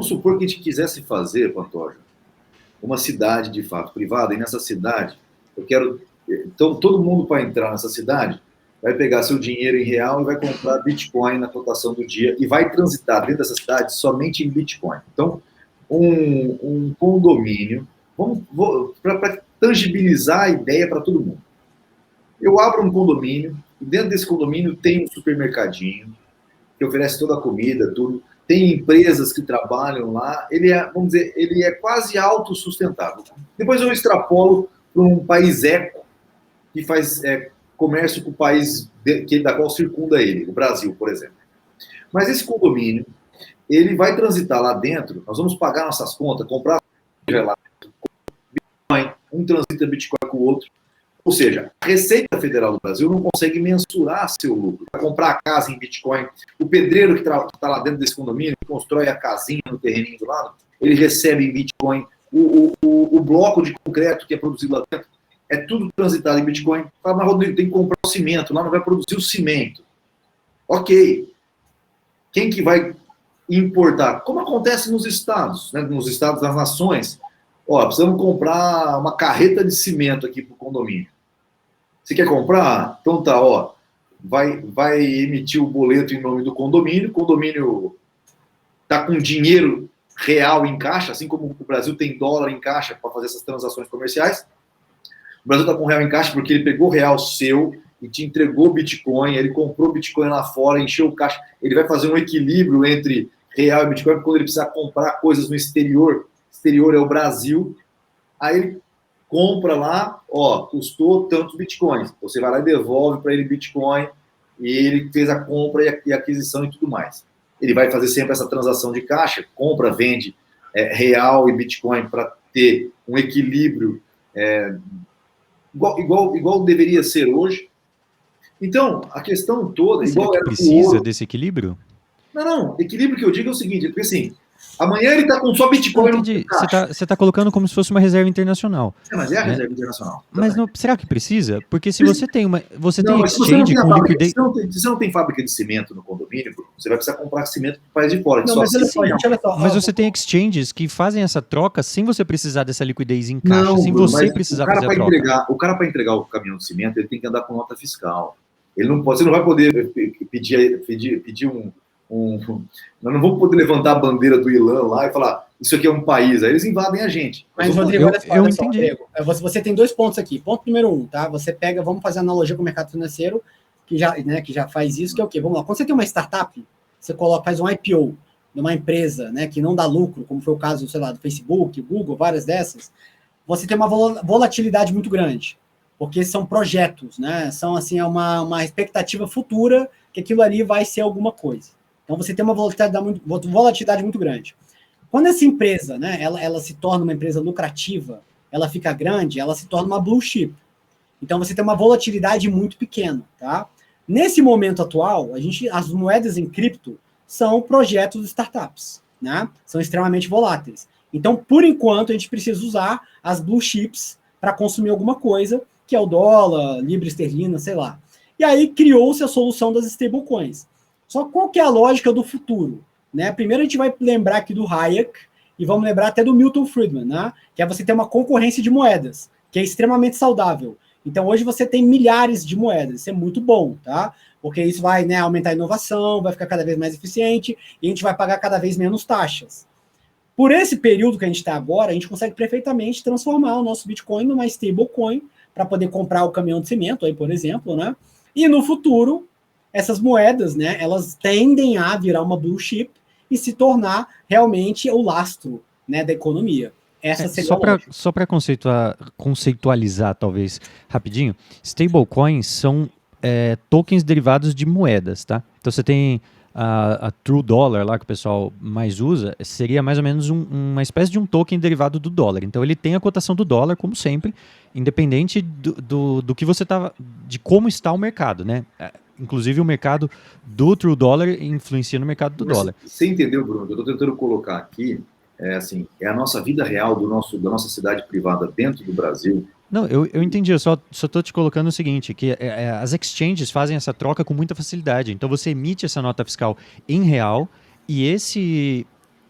vamos supor que a gente quisesse fazer, Pantoja, uma cidade de fato privada, e nessa cidade, eu quero... Então, todo mundo para entrar nessa cidade vai pegar seu dinheiro em real e vai comprar Bitcoin na cotação do dia e vai transitar dentro dessa cidade somente em Bitcoin. Então, um condomínio, para tangibilizar a ideia para todo mundo. Eu abro um condomínio, e dentro desse condomínio tem um supermercadinho, que oferece toda a comida, tudo. Tem empresas que trabalham lá, vamos dizer, ele é quase autossustentável. Depois eu extrapolo para um país eco, que faz comércio com o país da qual circunda ele, o Brasil, por exemplo. Mas esse condomínio, ele vai transitar lá dentro, nós vamos pagar nossas contas, comprar Bitcoin, um transita Bitcoin com o outro. Ou seja, a Receita Federal do Brasil não consegue mensurar seu lucro. Vai comprar a casa em Bitcoin. O pedreiro que está lá dentro desse condomínio, que constrói a casinha no terreninho do lado, ele recebe em Bitcoin. O bloco de concreto que é produzido lá dentro, é tudo transitado em Bitcoin. Fala, mas Rodrigo, tem que comprar o cimento, lá não vai produzir o cimento. Ok. Quem que vai importar? Como acontece nos estados, né? Nos estados das nações. Ó, precisamos comprar uma carreta de cimento aqui para o condomínio. Você quer comprar? Então tá, ó. Vai emitir o boleto em nome do condomínio. O condomínio está com dinheiro real em caixa, assim como o Brasil tem dólar em caixa para fazer essas transações comerciais. O Brasil está com real em caixa porque ele pegou real seu e te entregou Bitcoin, ele comprou Bitcoin lá fora, encheu o caixa. Ele vai fazer um equilíbrio entre real e Bitcoin, quando ele precisar comprar coisas no exterior. O exterior é o Brasil. Aí ele compra lá, ó, custou tantos Bitcoins. Você vai lá e devolve para ele Bitcoin e ele fez a compra e a aquisição e tudo mais. Ele vai fazer sempre essa transação de caixa, compra, vende real e Bitcoin para ter um equilíbrio igual deveria ser hoje. Então, a questão toda... Mas igual será que precisa desse equilíbrio? Não. Equilíbrio que eu digo é o seguinte, porque assim, amanhã ele está com só Bitcoin no caixa. Você está colocando como se fosse uma reserva internacional. Mas é a reserva internacional. Mas será que precisa? Porque se você tem exchange com liquidez... Se você não tem fábrica de cimento no condomínio, você vai precisar comprar cimento do país de fora. Mas você tem exchanges que fazem essa troca sem você precisar dessa liquidez em caixa, sem você precisar fazer a troca. O cara, para entregar o caminhão de cimento, ele tem que andar com nota fiscal. Ele não pode, você não vai poder pedir nós não vamos poder levantar a bandeira do Ilan lá e falar, isso aqui é um país, aí eles invadem a gente. Mas, Rodrigo, eu entendi. Você tem 2 pontos aqui. Ponto número 1, tá? Você pega, vamos fazer analogia com o mercado financeiro, que já faz isso, que é o quê? Vamos lá. Quando você tem uma startup, você faz um IPO de uma empresa, né, que não dá lucro, como foi o caso, sei lá, do Facebook, Google, várias dessas, você tem uma volatilidade muito grande, porque são projetos, né? São, assim, uma expectativa futura que aquilo ali vai ser alguma coisa. Então, você tem uma volatilidade muito grande. Quando essa empresa, né, ela se torna uma empresa lucrativa, ela fica grande, ela se torna uma blue chip. Então, você tem uma volatilidade muito pequena, tá? Nesse momento atual, as moedas em cripto são projetos de startups, né? São extremamente voláteis. Então, por enquanto, a gente precisa usar as blue chips para consumir alguma coisa, que é o dólar, libra esterlina, sei lá. E aí criou-se a solução das stablecoins. Só qual que é a lógica do futuro? Né? Primeiro a gente vai lembrar aqui do Hayek e vamos lembrar até do Milton Friedman, né? Que é você ter uma concorrência de moedas, que é extremamente saudável. Então hoje você tem milhares de moedas, isso é muito bom, tá? Porque isso vai, né, aumentar a inovação, vai ficar cada vez mais eficiente e a gente vai pagar cada vez menos taxas. Por esse período que a gente está agora, a gente consegue perfeitamente transformar o nosso Bitcoin numa stablecoin para poder comprar o caminhão de cimento, aí, por exemplo, né? E no futuro, essas moedas, né, elas tendem a virar uma blue chip e se tornar realmente o lastro, né, da economia. Essa seria só para conceitualizar, talvez, rapidinho, stablecoins são tokens derivados de moedas, tá? Então você tem a True Dollar lá, que o pessoal mais usa, seria mais ou menos uma espécie de um token derivado do dólar. Então ele tem a cotação do dólar, como sempre, independente do que você tá, de como está o mercado, né? Inclusive o mercado do True Dollar influencia no mercado do dólar. Você entendeu, Bruno? Eu estou tentando colocar aqui, é a nossa vida real da nossa cidade privada dentro do Brasil. Não, eu entendi, eu só estou te colocando o seguinte, que as exchanges fazem essa troca com muita facilidade. Então você emite essa nota fiscal em real e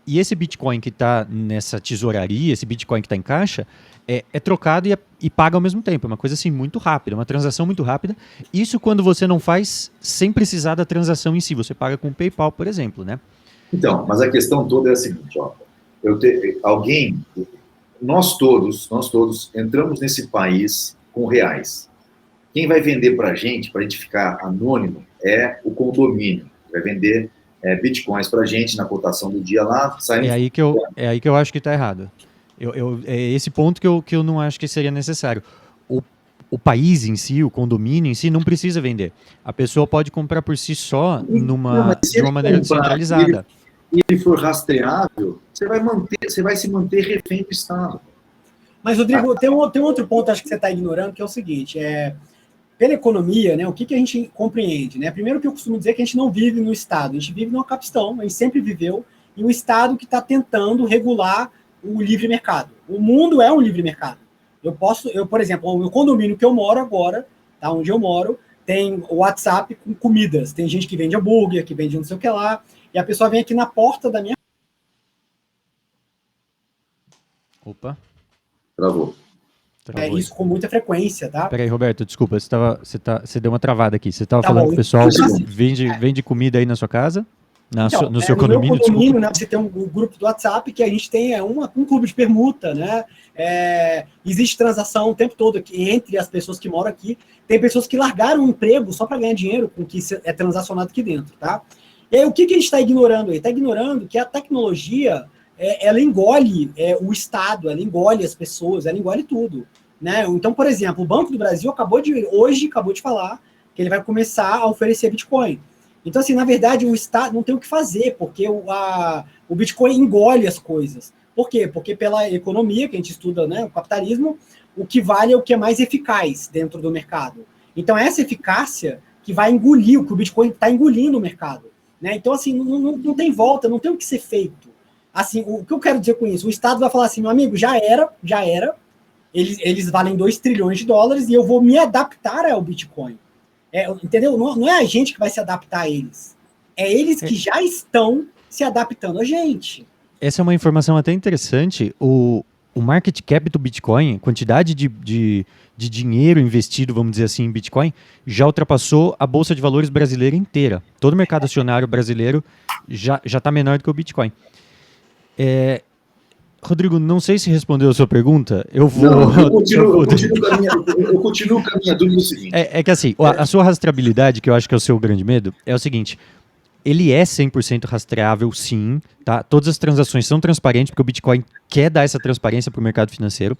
E esse Bitcoin que está nessa tesouraria, esse Bitcoin que está em caixa, é trocado e paga ao mesmo tempo. É uma coisa assim muito rápida, uma transação muito rápida. Isso quando você não faz sem precisar da transação em si. Você paga com o PayPal, por exemplo, né? Então, mas a questão toda é a seguinte, ó. Nós todos entramos nesse país com reais. Quem vai vender para a gente ficar anônimo, é o condomínio. Vai vender bitcoins para a gente na cotação do dia lá. É aí que eu acho que está errado. É esse ponto que eu não acho que seria necessário. O país em si, o condomínio em si, não precisa vender. A pessoa pode comprar por si só de uma maneira descentralizada. E ele for rastreável, você vai se manter refém do Estado. Mas, Rodrigo, tem um outro ponto, acho que você está ignorando, que é o seguinte, pela economia, né, o que a gente compreende? Né? Primeiro que eu costumo dizer que a gente não vive no Estado, a gente vive numa capistão, a gente sempre viveu em um Estado que está tentando regular o livre mercado. O mundo é um livre mercado. Por exemplo, o condomínio que eu moro agora, tá, onde eu moro, tem o WhatsApp com comidas. Tem gente que vende hambúrguer, que vende não sei o que lá, e a pessoa vem aqui na porta da minha... Opa. Travou. Isso com muita frequência, tá? Peraí, Roberto, desculpa, você deu uma travada aqui. Você estava falando que o pessoal vende comida aí na sua casa? No seu condomínio? No condomínio, né, você tem um grupo do WhatsApp que a gente tem um clube de permuta, né? Existe transação o tempo todo aqui entre as pessoas que moram aqui. Tem pessoas que largaram o emprego só para ganhar dinheiro com o que é transacionado aqui dentro, tá? E aí, o que a gente está ignorando aí? Está ignorando que a tecnologia, ela engole o Estado, ela engole as pessoas, ela engole tudo, né? Então, por exemplo, o Banco do Brasil acabou de falar que ele vai começar a oferecer Bitcoin. Então, assim, na verdade, o Estado não tem o que fazer, porque o Bitcoin engole as coisas. Por quê? Porque pela economia, que a gente estuda, né, o capitalismo, o que vale é o que é mais eficaz dentro do mercado. Então, essa eficácia que vai engolir, o que o Bitcoin está engolindo o mercado. Né? Então, assim, não tem volta, não tem o que ser feito. Assim, o que eu quero dizer com isso? O Estado vai falar assim, meu amigo, já era, eles valem 2 trilhões de dólares e eu vou me adaptar ao Bitcoin. Entendeu? Não é a gente que vai se adaptar a eles. É eles que já estão se adaptando a gente. Essa é uma informação até interessante. O market cap do Bitcoin, quantidade de dinheiro investido, vamos dizer assim, em Bitcoin, já ultrapassou a Bolsa de Valores brasileira inteira. Todo o mercado acionário brasileiro já está menor do que o Bitcoin. Rodrigo, não sei se respondeu a sua pergunta. Eu continuo com a minha dúvida seguinte. É que assim, a sua rastreabilidade, que eu acho que é o seu grande medo, é o seguinte: ele é 100% rastreável, sim, tá? Todas as transações são transparentes, porque o Bitcoin quer dar essa transparência para o mercado financeiro.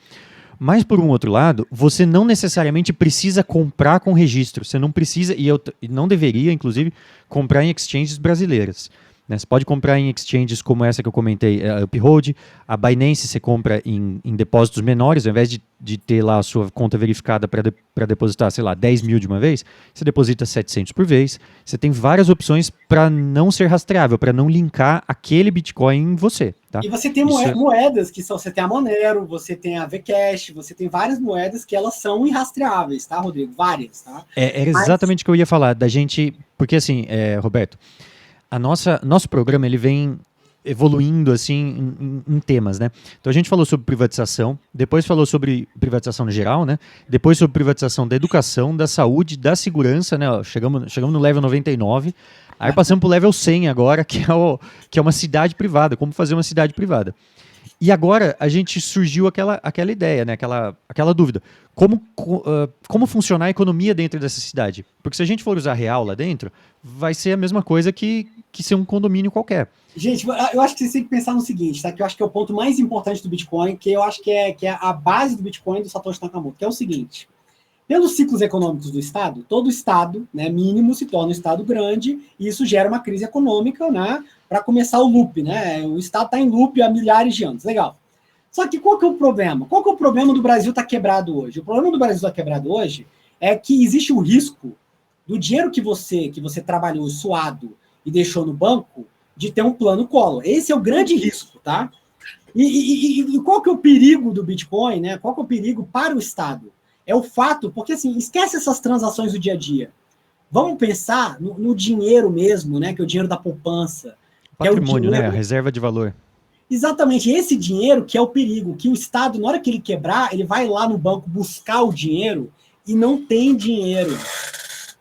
Mas, por um outro lado, você não necessariamente precisa comprar com registro. Você não precisa, e não deveria, inclusive, comprar em exchanges brasileiras. Né? Você pode comprar em exchanges como essa que eu comentei, a Uphold, a Binance você compra em depósitos menores, ao invés de ter lá a sua conta verificada para depositar, sei lá, 10 mil de uma vez, você deposita 700 por vez. Você tem várias opções para não ser rastreável, para não linkar aquele Bitcoin em você. Tá? E você tem moedas que são, você tem a Monero, você tem a Vcash, você tem várias moedas que elas são irrastreáveis, tá, Rodrigo? Várias, tá? Era exatamente o que eu ia falar, da gente, porque assim, Roberto, nosso programa ele vem evoluindo assim em temas, né? Então a gente falou sobre privatização, depois falou sobre privatização no geral, né? Depois sobre privatização da educação, da saúde, da segurança, né? Chegamos no level 99, aí passamos pro level 100 agora, que é uma cidade privada, como fazer uma cidade privada. E agora a gente surgiu aquela ideia, né? Aquela dúvida. Como funcionar a economia dentro dessa cidade? Porque se a gente for usar real lá dentro, vai ser a mesma coisa que ser um condomínio qualquer. Gente, eu acho que vocês têm que pensar no seguinte, tá? Que eu acho que é o ponto mais importante do Bitcoin, que eu acho que é a base do Bitcoin do Satoshi Nakamoto, que é o seguinte. Pelos ciclos econômicos do Estado, todo Estado, né, mínimo se torna um Estado grande e isso gera uma crise econômica, né, para começar o loop, né? O Estado está em loop há milhares de anos. Legal. Só que qual que é o problema? Qual que é o problema do Brasil estar quebrado hoje? O problema do Brasil estar quebrado hoje é que existe o risco do dinheiro que você trabalhou suado e deixou no banco de ter um plano Collor. Esse é o grande risco, tá? E qual que é o perigo do Bitcoin, né? Qual que é o perigo para o Estado? É o fato, porque assim, esquece essas transações do dia a dia. Vamos pensar no dinheiro mesmo, né? Que é o dinheiro da poupança. Patrimônio, né? A reserva de valor. Exatamente, esse dinheiro que é o perigo, que o Estado, na hora que ele quebrar, ele vai lá no banco buscar o dinheiro e não tem dinheiro.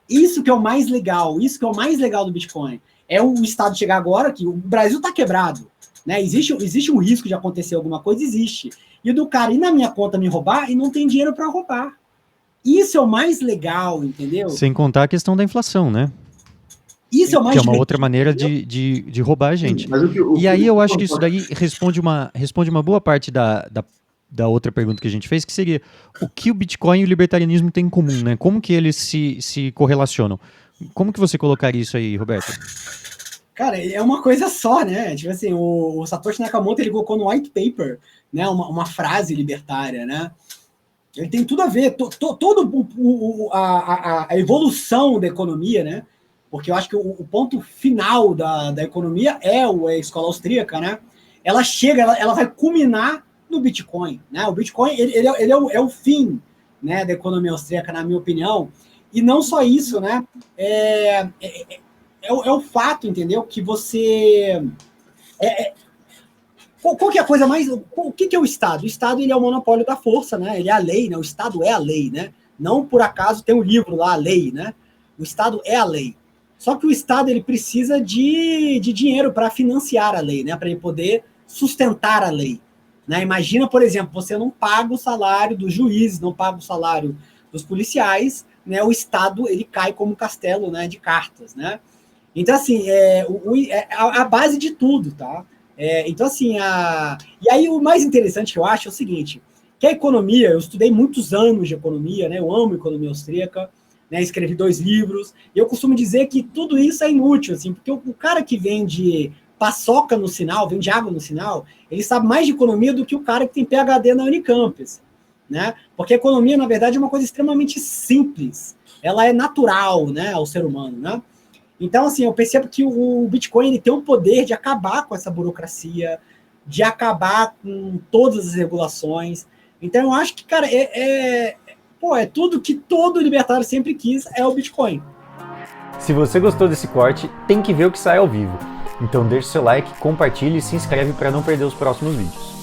Isso que é o mais legal, isso que é o mais legal do Bitcoin. É o Estado chegar agora que o Brasil está quebrado, né? Existe um risco de acontecer alguma coisa, existe. E do cara ir na minha conta me roubar e não tem dinheiro para roubar. Isso é o mais legal, entendeu? Sem contar a questão da inflação, né? Isso é o mais que é uma outra maneira de roubar a gente. E aí eu acho que isso daí responde uma boa parte da outra pergunta que a gente fez, que seria o que o Bitcoin e o libertarianismo têm em comum, né? Como que eles se correlacionam? Como que você colocaria isso aí, Roberto? Cara, é uma coisa só, né? Tipo assim, o Satoshi Nakamoto, ele colocou no white paper, né, uma frase libertária, né? Ele tem tudo a ver, toda a evolução da economia, né? Porque eu acho que o ponto final da economia é a escola austríaca, né? Ela chega, ela vai culminar no Bitcoin, né? O Bitcoin, ele é o fim, né, da economia austríaca, na minha opinião. E não só isso, né? É o fato, entendeu? Que você... Qual que é a coisa mais... O que é o Estado? O Estado, ele é o monopólio da força, né? Ele é a lei, né? O Estado é a lei, né? Não por acaso tem um livro lá, a lei, né? O Estado é a lei. Só que o Estado, ele precisa de dinheiro para financiar a lei, né? Para ele poder sustentar a lei. Né? Imagina, por exemplo, você não paga o salário dos juízes, não paga o salário dos policiais, né? O Estado, ele cai como castelo, né, de cartas, né? Então, assim, a base de tudo, tá? Então, assim, e aí o mais interessante que eu acho é o seguinte, que a economia, eu estudei muitos anos de economia, né? Eu amo economia austríaca, né? Escrevi 2 livros, e eu costumo dizer que tudo isso é inútil, assim, porque o cara que vende paçoca no sinal, vende água no sinal, ele sabe mais de economia do que o cara que tem PhD na Unicamp, assim, né? Porque a economia, na verdade, é uma coisa extremamente simples, ela é natural, né, ao ser humano, né? Então, assim, eu percebo que o Bitcoin, ele tem o poder de acabar com essa burocracia, de acabar com todas as regulações. Então, eu acho que, cara, é tudo que todo libertário sempre quis, é o Bitcoin. Se você gostou desse corte, tem que ver o que sai ao vivo. Então deixe seu like, compartilhe e se inscreve para não perder os próximos vídeos.